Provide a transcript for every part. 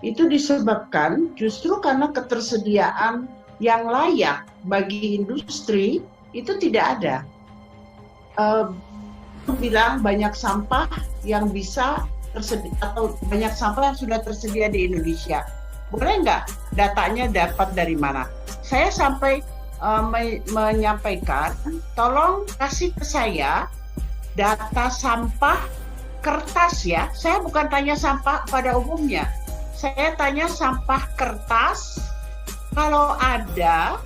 Itu disebabkan justru karena ketersediaan yang layak bagi industri itu tidak ada. Bilang banyak sampah yang bisa tersedia atau banyak sampah yang sudah tersedia di Indonesia. Boleh nggak datanya dapat dari mana? Saya sampai menyampaikan, tolong kasih ke saya data sampah kertas ya. Saya bukan tanya sampah pada umumnya. Saya tanya sampah kertas. Kalau ada,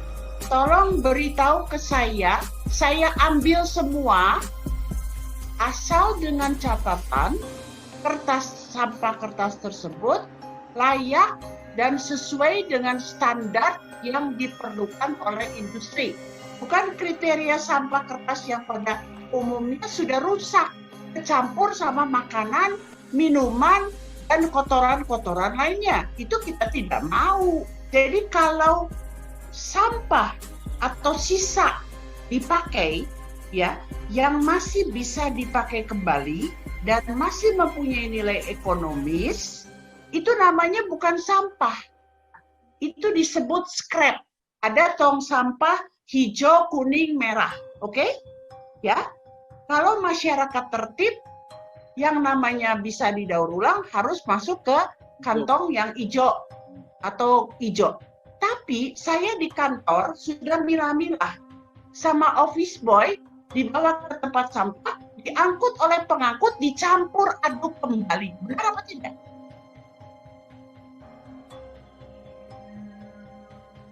tolong beritahu ke saya ambil semua, asal dengan catatan sampah kertas tersebut layak dan sesuai dengan standar yang diperlukan oleh industri. Bukan kriteria sampah kertas yang pada umumnya sudah rusak, kecampur sama makanan, minuman, dan kotoran-kotoran lainnya. Itu kita tidak mau. Jadi kalau sampah atau sisa dipakai, ya, yang masih bisa dipakai kembali dan masih mempunyai nilai ekonomis, itu namanya bukan sampah. Itu disebut scrap. Ada tong sampah hijau, kuning, merah. Oke? Ya. Kalau masyarakat tertib, yang namanya bisa didaur ulang harus masuk ke kantong yang hijau atau hijau. Tapi saya di kantor sudah milah-milah sama office boy, dibawa ke tempat sampah, diangkut oleh pengangkut, dicampur aduk kembali. Benar apa tidak?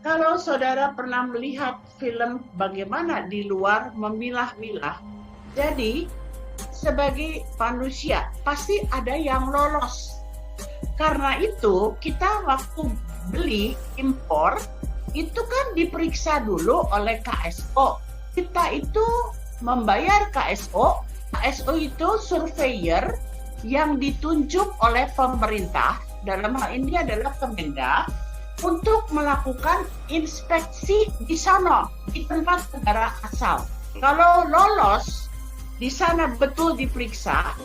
Kalau saudara pernah melihat film bagaimana di luar memilah-milah, jadi sebagai manusia pasti ada yang lolos. Karena itu kita waktu beli impor itu kan diperiksa dulu oleh KSO. Kita itu membayar KSO. KSO itu surveyor yang ditunjuk oleh pemerintah, dalam hal ini adalah Kemendak, untuk melakukan inspeksi di sana, di tempat negara asal. Kalau lolos, di sana betul diperiksa,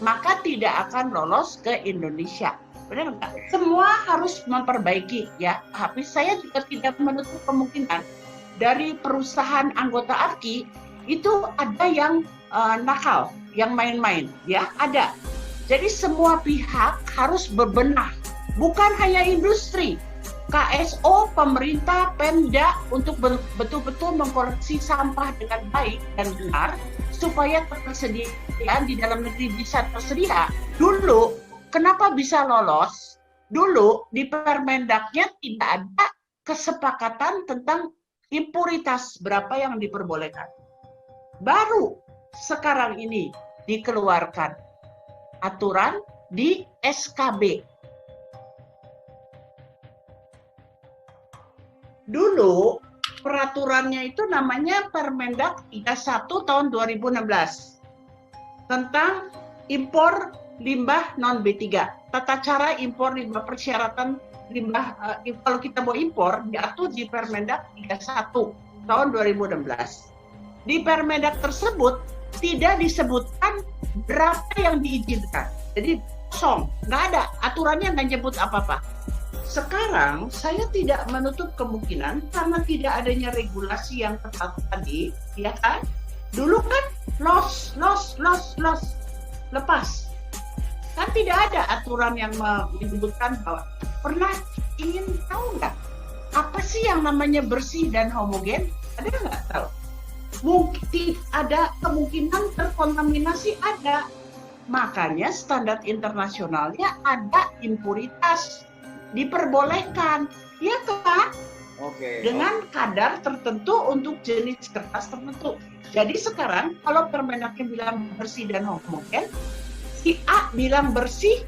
maka tidak akan lolos ke Indonesia. Benar nggak? Semua harus memperbaiki ya. Tapi saya juga tidak menutup kemungkinan dari perusahaan anggota APKI itu ada yang nakal, yang main-main, ya ada. Jadi semua pihak harus berbenah, bukan hanya industri. KSO, pemerintah, Pemda untuk betul-betul mengkoleksi sampah dengan baik dan benar supaya ketersediaan di dalam negeri bisa tersedia. Dulu, kenapa bisa lolos? Dulu di Permendaknya tidak ada kesepakatan tentang impuritas berapa yang diperbolehkan. Baru sekarang ini dikeluarkan aturan di SKB. Dulu peraturannya itu namanya Permendak 31 tahun 2016 tentang impor limbah non B3. Tata cara impor limbah, persyaratan limbah kalau kita mau impor diatur di Permendak 31 tahun 2016. Di Permendak tersebut tidak disebutkan berapa yang diizinkan. Jadi kosong, nggak ada aturannya, nggak nyebut apa-apa. Sekarang saya tidak menutup kemungkinan karena tidak adanya regulasi yang ketat tadi, ya kan? Dulu kan loss, lepas. Kan tidak ada aturan yang menyebutkan bahwa pernah ingin tahu nggak apa sih yang namanya bersih dan homogen? Ada nggak tahu? Mungkin ada kemungkinan terkontaminasi, ada. Makanya standar internasionalnya ada impuritas. Diperbolehkan, ya kan? Dengan kadar tertentu untuk jenis kertas tertentu. Jadi sekarang kalau Permendaknya bilang bersih dan homogen, si A bilang bersih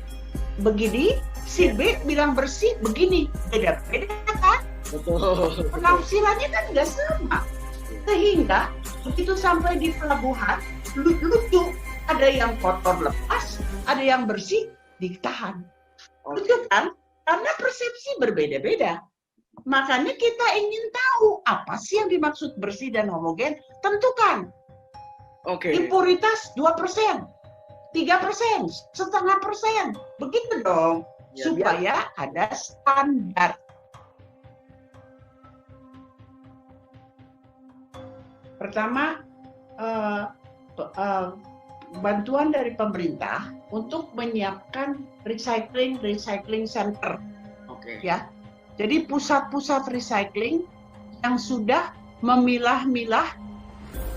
begini, si B bilang bersih begini, beda-beda kan? Betul. Penafsirannya kan nggak sama. Sehingga begitu sampai di pelabuhan, lucu, ada yang kotor lepas, ada yang bersih ditahan. Lucu kan? Karena persepsi berbeda-beda. Makanya kita ingin tahu apa sih yang dimaksud bersih dan homogen. Tentukan. Impuritas 2%, 3%, 0,5%. Begitu dong. Ya, supaya ada standar. Pertama, bantuan dari pemerintah untuk menyiapkan recycling center. Oke. Ya, jadi pusat-pusat recycling yang sudah memilah-milah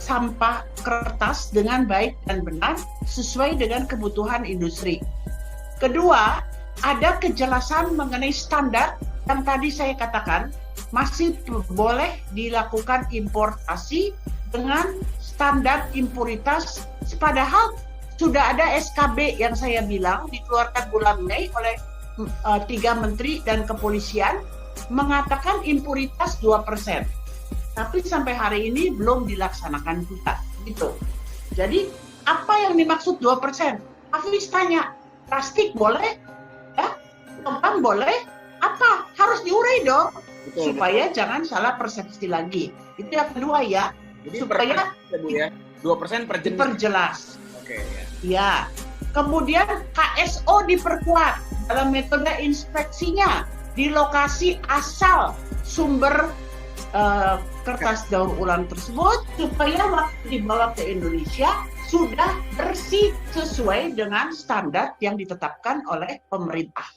sampah kertas dengan baik dan benar sesuai dengan kebutuhan industri. Kedua, ada kejelasan mengenai standar yang tadi saya katakan masih boleh dilakukan importasi dengan standar impuritas, padahal sudah ada SKB yang saya bilang dikeluarkan bulan Mei oleh 3 menteri dan kepolisian mengatakan impuritas 2%. Tapi sampai hari ini belum dilaksanakan juga, gitu. Jadi apa yang dimaksud 2%? Hafiz tanya, plastik boleh? Ya, logam boleh? Apa? Harus diurai dong, Betul, supaya jangan salah persepsi lagi. Itu yang kedua ya, jadi supaya Bu ya, 2% per jenis. diperjelas. Oke ya. Ya, kemudian KSO diperkuat dalam metode inspeksinya di lokasi asal sumber kertas daur ulang tersebut supaya waktu dibawa ke Indonesia sudah bersih sesuai dengan standar yang ditetapkan oleh pemerintah.